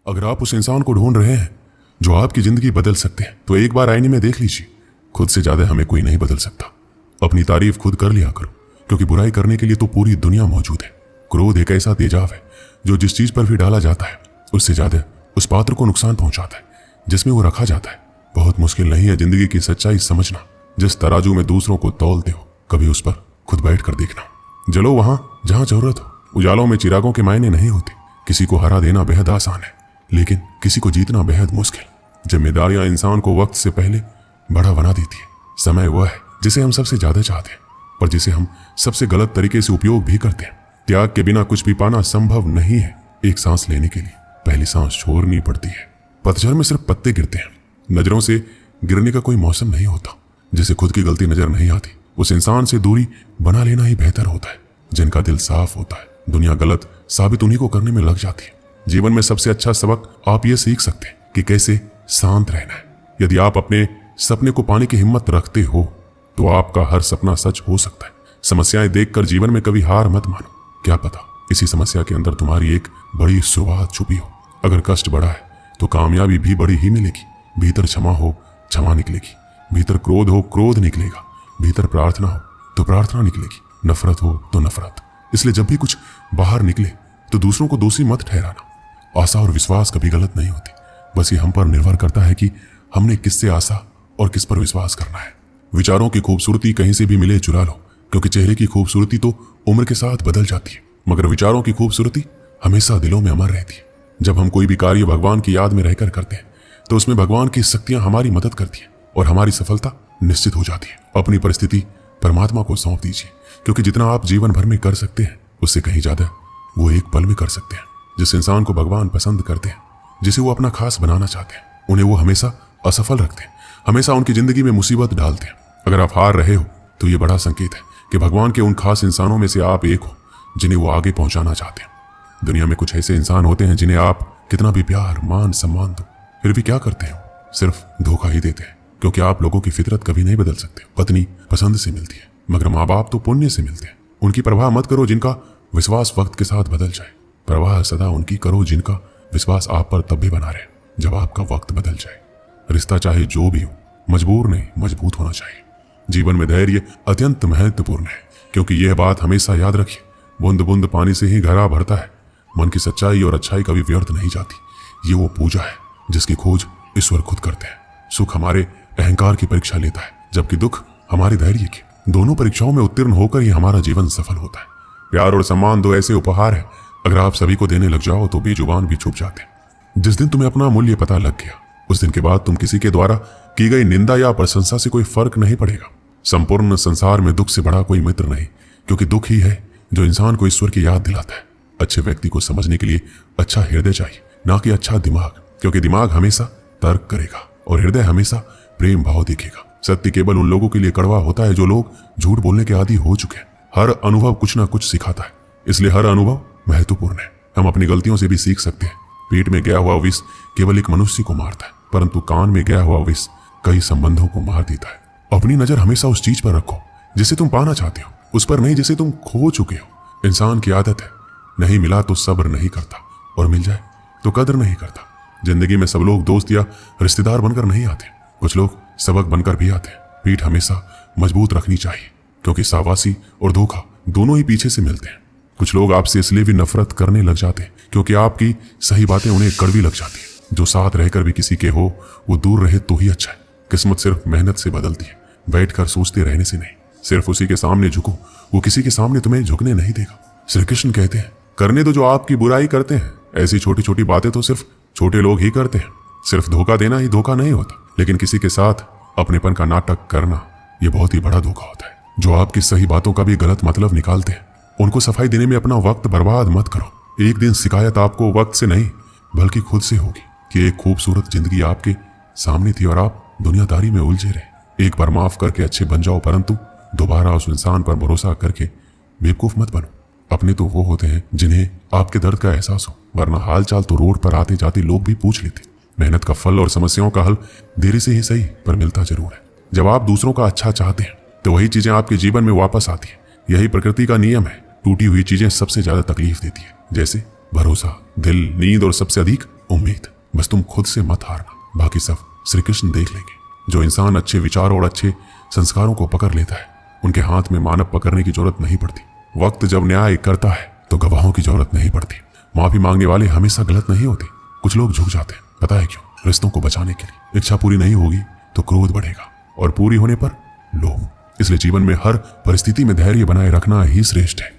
अगर आप उस इंसान को ढूंढ रहे हैं जो आपकी जिंदगी बदल सकते हैं, तो एक बार आईने में देख लीजिए। खुद से ज्यादा हमें कोई नहीं बदल सकता। अपनी तारीफ खुद कर लिया करो, क्योंकि बुराई करने के लिए तो पूरी दुनिया मौजूद है। क्रोध एक ऐसा तेजाब है जो जिस चीज पर भी डाला जाता है उससे ज्यादा उस पात्र को नुकसान पहुंचाता है जिसमें वो रखा जाता है। बहुत मुश्किल नहीं है जिंदगी की सच्चाई समझना। जिस तराजू में दूसरों को तौलते हो, कभी उस पर खुद बैठ कर देखना। जलो वहां जहां जरूरत हो। उजालों में चिरागों के मायने नहीं होते। किसी को हरा देना बेहद आसान है, लेकिन किसी को जीतना बेहद मुश्किल। जिम्मेदारियां इंसान को वक्त से पहले बड़ा बना देती है। समय वह है जिसे हम सबसे ज्यादा चाहते हैं, पर जिसे हम सबसे गलत तरीके से उपयोग भी करते हैं। त्याग के बिना कुछ भी पाना संभव नहीं है। एक सांस लेने के लिए पहली सांस छोड़नी पड़ती है। पतझड़ में सिर्फ पत्ते गिरते हैं। नजरों से गिरने का कोई मौसम नहीं होता। जिसे खुद की गलती नजर नहीं आती, उस इंसान से दूरी बना लेना ही बेहतर होता है। जिनका दिल साफ होता है, दुनिया गलत साबित उन्हीं को करने में लग जाती है। जीवन में सबसे अच्छा सबक आप ये सीख सकते हैं कि कैसे शांत रहना है। यदि आप अपने सपने को पाने की हिम्मत रखते हो, तो आपका हर सपना सच हो सकता है। समस्याएं देखकर जीवन में कभी हार मत मानो। क्या पता इसी समस्या के अंदर तुम्हारी एक बड़ी शुरुआत छुपी हो। अगर कष्ट बड़ा है तो कामयाबी भी बड़ी ही मिलेगी। भीतर क्षमा हो, क्षमा निकलेगी। भीतर क्रोध हो, क्रोध निकलेगा। भीतर प्रार्थना हो तो प्रार्थना निकलेगी। नफरत हो तो नफरत। इसलिए जब भी कुछ बाहर निकले तो दूसरों को दोषी मत ठहराना। आशा और विश्वास कभी गलत नहीं होती। बस ये हम पर निर्भर करता है कि हमने किससे आशा और किस पर विश्वास करना है। विचारों की खूबसूरती कहीं से भी मिले चुरा लो, क्योंकि चेहरे की खूबसूरती तो उम्र के साथ बदल जाती है, मगर विचारों की खूबसूरती हमेशा दिलों में अमर रहती है। जब हम कोई भी कार्य भगवान की याद में रहकर करते हैं, तो उसमें भगवान की शक्तियां हमारी मदद करती हैं और हमारी सफलता निश्चित हो जाती है। अपनी परिस्थिति परमात्मा को सौंप दीजिए, क्योंकि जितना आप जीवन भर में कर सकते हैं, उससे कहीं ज्यादा वो एक पल में कर सकते हैं। जिस इंसान को भगवान पसंद करते हैं, जिसे वो अपना खास बनाना चाहते हैं, उन्हें वो हमेशा असफल रखते हैं, हमेशा उनकी जिंदगी में मुसीबत डालते हैं। अगर आप हार रहे हो तो ये बड़ा संकेत है कि भगवान के उन खास इंसानों में से आप एक हो जिन्हें वो आगे पहुंचाना चाहते हैं। दुनिया में कुछ ऐसे इंसान होते हैं जिन्हें आप कितना भी प्यार, मान, सम्मान दो, फिर भी क्या करते हो? सिर्फ धोखा ही देते हैं, क्योंकि आप लोगों की फितरत कभी नहीं बदल सकते। पत्नी पसंद से मिलती है, मगर माँ बाप तो पुण्य से मिलते हैं। उनकी परवाह मत करो जिनका विश्वास वक्त के साथ बदल जाए। परवाह सदा उनकी करो जिनका विश्वास आप पर तब भी बना रहे जब आपका वक्त बदल जाए। रिश्ता चाहे जो भी हो, मजबूर नहीं मजबूत होना चाहिए। जीवन में धैर्य अत्यंत महत्वपूर्ण है, क्योंकि यह बात हमेशा याद रखिए, बूंद बूंद पानी से ही घड़ा भरता है। मन की सच्चाई और अच्छाई कभी व्यर्थ नहीं जाती। ये वो पूजा है जिसकी खोज ईश्वर खुद करते हैं। सुख हमारे अहंकार की परीक्षा लेता है, जबकि दुख हमारे धैर्य की। दोनों परीक्षाओं में उत्तीर्ण होकर ही हमारा जीवन सफल होता है। प्यार और सम्मान दो ऐसे उपहार है, अगर आप सभी को देने लग जाओ तो बेजुबान भी छुप जाते हैं। जिस दिन तुम्हें अपना मूल्य पता लग गया, उस दिन के बाद तुम किसी के द्वारा की गई निंदा या प्रशंसा से कोई फर्क नहीं पड़ेगा। संपूर्ण संसार में दुख से बड़ा कोई मित्र नहीं, क्योंकि दुख ही है जो इंसान को ईश्वर की याद दिलाता है। अच्छे व्यक्ति को समझने के लिए अच्छा हृदय चाहिए, ना कि अच्छा दिमाग, क्योंकि दिमाग हमेशा तर्क करेगा और हृदय हमेशा प्रेम भाव दिखेगा। सत्य केवल उन लोगों के लिए कड़वा होता है जो लोग झूठ बोलने के आदी हो चुके हैं। हर अनुभव कुछ ना कुछ सिखाता है, इसलिए हर अनुभव महत्वपूर्ण है। हम अपनी गलतियों से भी सीख सकते हैं। पेट में गया हुआ विष केवल एक मनुष्य को मारता है, परंतु कान में गया हुआ विष कई संबंधों को मार देता है। अपनी नजर हमेशा उस चीज पर रखो जिसे तुम पाना चाहते हो, उस पर नहीं जिसे तुम खो चुके हो। इंसान की आदत है, नहीं मिला तो सब्र नहीं करता, और मिल जाए तो कदर नहीं करता। जिंदगी में सब लोग दोस्त या रिश्तेदार बनकर नहीं आते, कुछ लोग सबक बनकर भी आते हैं। पीठ हमेशा मजबूत रखनी चाहिए, क्योंकि शाबाशी और धोखा दोनों ही पीछे से मिलते हैं। कुछ लोग आपसे इसलिए भी नफरत करने लग जाते हैं क्योंकि आपकी सही बातें उन्हें कड़वी लग जाती है। जो साथ रहकर भी किसी के हो, वो दूर रहे तो ही अच्छा है। किस्मत सिर्फ मेहनत से बदलती है, बैठकर सोचते रहने से नहीं। सिर्फ उसी के सामने झुको, वो किसी के सामने तुम्हें झुकने नहीं देगा। श्री कृष्ण कहते हैं, करने दो जो आपकी बुराई करते हैं। ऐसी छोटी छोटी बातें तो सिर्फ छोटे लोग ही करते हैं। सिर्फ धोखा देना ही धोखा नहीं होता, लेकिन किसी के साथ अपनेपन का नाटक करना, ये बहुत ही बड़ा धोखा होता है। जो आपकी सही बातों का भी गलत मतलब निकालते हैं, उनको सफाई देने में अपना वक्त बर्बाद मत करो। एक दिन शिकायत आपको वक्त से नहीं बल्कि खुद से होगी कि एक खूबसूरत जिंदगी आपके सामने थी और आप दुनियादारी में उलझे रहे। एक बार माफ करके अच्छे बन जाओ, परंतु दोबारा उस इंसान पर भरोसा करके बेवकूफ मत बनो। अपने तो वो होते हैं जिन्हें आपके दर्द का एहसास हो, वरना हाल चाल तो रोड पर आते जाते लोग भी पूछ लेते। मेहनत का फल और समस्याओं का हल देरी से ही सही पर मिलता जरूर है। जब आप दूसरों का अच्छा चाहते हैं तो वही चीजें आपके जीवन में वापस आती है। यही प्रकृति का नियम है। टूटी हुई चीजें सबसे ज्यादा तकलीफ देती है, जैसे भरोसा, दिल, नींद और सबसे अधिक उम्मीद। बस तुम खुद से मत हारना, बाकी सब श्री कृष्ण देख लेंगे। जो इंसान अच्छे विचारों और अच्छे संस्कारों को पकड़ लेता है, उनके हाथ में मानव पकड़ने की जरूरत नहीं पड़ती। वक्त जब न्याय करता है तो गवाहों की जरूरत नहीं पड़ती। माफी मांगने वाले हमेशा गलत नहीं होते। कुछ लोग झुक जाते हैं, पता है क्यों? रिश्तों को बचाने के लिए। इच्छा पूरी नहीं होगी तो क्रोध बढ़ेगा और पूरी होने पर लोभ। इसलिए जीवन में हर परिस्थिति में धैर्य बनाए रखना ही श्रेष्ठ है।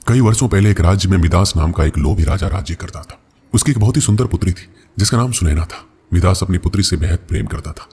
कई वर्षों पहले एक राज्य में मिदास नाम का एक लोभी राजा राज्य करता था। उसकी एक बहुत ही सुंदर पुत्री थी जिसका नाम सुनैना था। मिदास अपनी पुत्री से बेहद प्रेम करता था,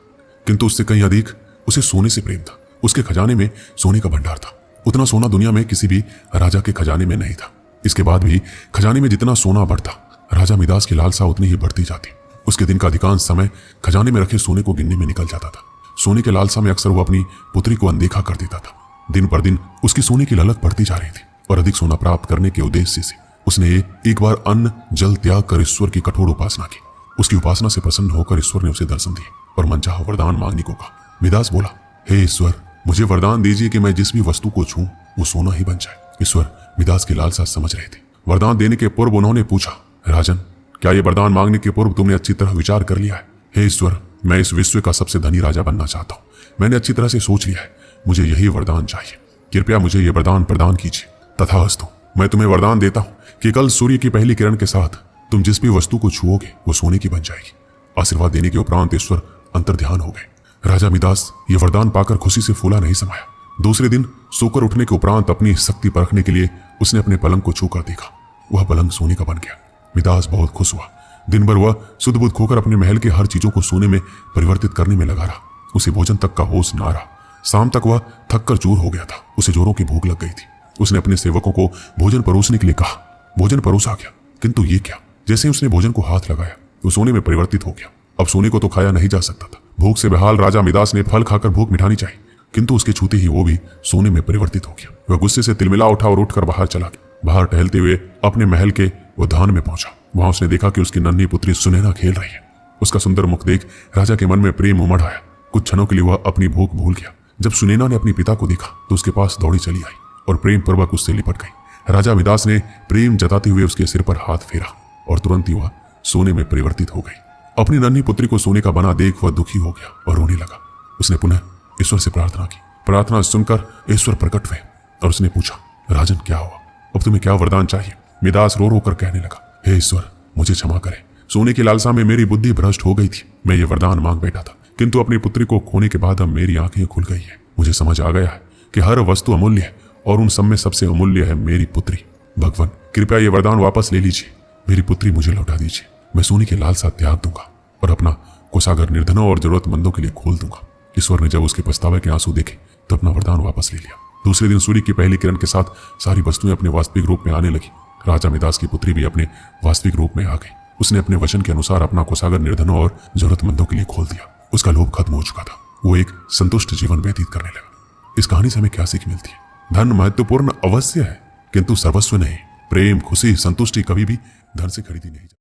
किंतु उससे कहीं अधिक उसे सोने से प्रेम था। उसके खजाने में सोने का भंडार था। उतना सोना दुनिया में किसी भी राजा के खजाने में नहीं था। इसके बाद भी खजाने में जितना सोना बढ़ता, राजा मिदास की लालसा उतनी ही बढ़ती जाती। उसके दिन का अधिकांश समय खजाने में रखे सोने को गिनने में निकल जाता था। सोने के लालसा में अक्सर वो अपनी पुत्री को अनदेखा कर देता था। दिन पर दिन उसकी सोने की ललक बढ़ती जा रही थी और अधिक सोना प्राप्त करने के उद्देश्य से उसने एक बार अन्न जल त्याग कर ईश्वर की कठोर उपासना की। उसकी उपासना से प्रसन्न होकर ईश्वर ने उसे दर्शन दिए और मनचाहा वरदान मांगने को कहा। मिदास बोला, हे ईश्वर, मुझे वरदान दीजिए कि मैं जिस भी वस्तु को छूं वो सोना ही बन जाए। ईश्वर मिदास की लालसा समझ रहे थे। वरदान देने के पूर्व उन्होंने पूछा, राजन, क्या ये वरदान मांगने के पूर्व तुमने अच्छी तरह विचार कर लिया है? हे ईश्वर, मैं इस विश्व का सबसे धनी राजा बनना चाहता हूँ। मैंने अच्छी तरह से सोच लिया है, मुझे यही वरदान चाहिए। कृपया मुझे ये वरदान प्रदान कीजिए। तथास्तु, मैं तुम्हें वरदान देता हूँ कि कल सूर्य की पहली किरण के साथ तुम जिस भी वस्तु को छुओगे वो सोने की बन जाएगी। आशीर्वाद देने के उपरांत ईश्वर अंतर्ध्यान हो गए। राजा मिदास ये वरदान पाकर खुशी से फूला नहीं समाया। दूसरे दिन सोकर उठने के उपरांत अपनी शक्ति परखने के लिए उसने अपने पलंग को छूकर देखा। वह पलंग सोने का बन गया। मिदास बहुत खुश हुआ। दिन भर वह सुध बुध खोकर अपने महल के हर चीजों को सोने में परिवर्तित करने में लगा रहा। उसे भोजन तक का होश ना रहा। शाम तक वह थक कर चूर हो गया था। उसे जोरों की भूख लग गई थी। उसने अपने सेवकों को भोजन परोसने के लिए कहा। भोजन परोसा गया, किंतु ये क्या, जैसे उसने भोजन को हाथ लगाया वो सोने में परिवर्तित हो गया। अब सोने को तो खाया नहीं जा सकता था। भूख से बेहाल राजा मिदास ने फल खाकर भूख मिटानी चाहिए, किंतु उसके छूते ही वो भी सोने में परिवर्तित हो गया। वह गुस्से से तिलमिला उठा और उठकर बाहर चला गया। बाहर टहलते हुए अपने महल के उद्यान में पहुंचा। वहां उसने देखा कि उसकी नन्ही पुत्री सुनैना खेल रही है। उसका सुंदर मुख देख राजा के मन में प्रेम उमड़ आया। कुछ क्षणों के लिए वह अपनी भूख भूल गया। जब सुनैना ने अपने पिता को देखा तो उसके पास दौड़ी चली आई और प्रेम पूर्वक उससे लिपट गई। राजा मिदास ने प्रेम जताते हुए उसके सिर पर हाथ फेरा और तुरंत ही वह सोने में परिवर्तित हो गई। अपनी नन्ही पुत्री को सोने का बना देख वह दुखी हो गया और रोने लगा। उसने पुनः ईश्वर से प्रार्थना की। प्रार्थना सुनकर ईश्वर प्रकट हुए और उसने पूछा, राजन, क्या हुआ? अब तुम्हें क्या वरदान चाहिए? मिदास रो रो कर कहने लगा, हे ईश्वर, मुझे क्षमा करें। सोने की लालसा में मेरी बुद्धि भ्रष्ट हो गई थी। मैं ये वरदान मांग बैठा था, किंतु अपनी पुत्री को खोने के बाद अब मेरी आंखें खुल गई है। मुझे समझ आ गया है कि हर वस्तु अमूल्य है और उन सब में सबसे अमूल्य है मेरी पुत्री। भगवान, कृपया ये वरदान वापस ले लीजिए। मेरी पुत्री मुझे लौटा दीजिए। मैं सोने की लालसा त्याग दूंगा और अपना कोषागार निर्धनों और जरूरतमंदों के लिए खोल दूंगा। ईश्वर ने जब उसके पछतावे के आंसू देखे तो अपना वरदान वापस ले लिया। दूसरे दिन सूर्य की पहली किरण के साथ सारी वस्तुएं अपने वास्तविक रूप में आने लगी। राजा मिदास की पुत्री भी अपने वास्तविक रूप में आ गई। उसने अपने वचन के अनुसार अपना कोषागार निर्धनों और जरूरतमंदों के लिए खोल दिया। उसका लोभ खत्म हो चुका था। वो एक संतुष्ट जीवन व्यतीत करने लगा। इस कहानी से हमें क्या सीख मिलती है? धन महत्वपूर्ण अवश्य है, किंतु सर्वस्व नहीं। प्रेम, खुशी, संतुष्टि कभी भी धन से खरीदी नहीं जाती।